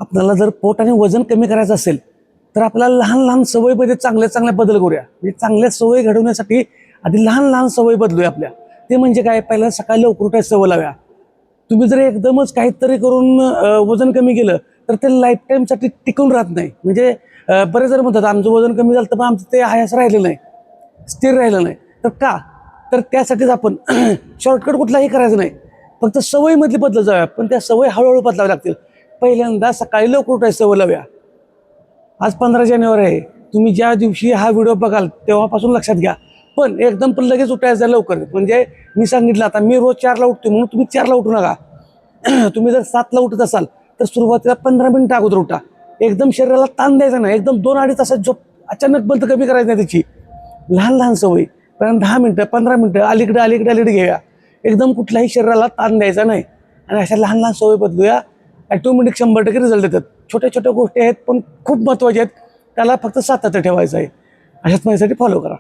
आपल्याला जर पोट आणि वजन कमी करायचं असेल तर आपल्याला लहान लहान सवयीमध्ये चांगल्या बदल करूया. म्हणजे चांगल्या सवयी घडवण्यासाठी आधी लहान लहान सवयी बदलूया आपल्या. ते म्हणजे काय, पहिला सकाळी लवकर उठायची सवय लाव्या. तुम्ही जर एकदमच काहीतरी करून वजन कमी केलं तर ते लाईफ टाईमसाठी टिकून राहत नाही. म्हणजे बरेच जण म्हणतात आमचं वजन कमी झालं तर पण आमचं ते आयास राहिलं नाही, स्थिर राहिलं नाही. तर का, तर त्यासाठीच आपण शॉर्टकट कुठलाही करायचं नाही, फक्त सवयीमधली बदल जाऊया. पण त्या सवयी हळूहळू बदलाव्या लागतील. पहिल्यांदा सकाळी लवकर उठायची सवय लाव्या. आज 15 जानेवारी आहे. तुम्ही ज्या दिवशी हा व्हिडिओ बघाल तेव्हापासून लक्षात घ्या. पण एकदम पण लगेच उठायचं लवकर. म्हणजे मी सांगितलं आता मी रोज 4ला उठतो म्हणून तुम्ही 4ला उठू नका. तुम्ही जर 7ला उठत असाल तर सुरुवातीला 15 मिनिटं अगोदर उठा. एकदम शरीराला ताण द्यायचा नाही. एकदम 2-2.5 तासात झोप अचानक बंद कमी करायची नाही त्याची. लहान लहान सवयी कारण 10 मिनिटं 15 मिनिटं अलीकडे घेऊया. एकदम कुठल्याही शरीराला ताण द्यायचा नाही आणि अशा लहान लहान सवयी बदलूया. ऑटोमॅटिक 100% रिझल्ट देतात. छोट्या छोट्या गोष्टी आहेत पण खूप महत्त्वाच्या आहेत. त्याला फक्त सातत्य ठेवायचं आहे. अशाच माझ्यासाठी फॉलो करा.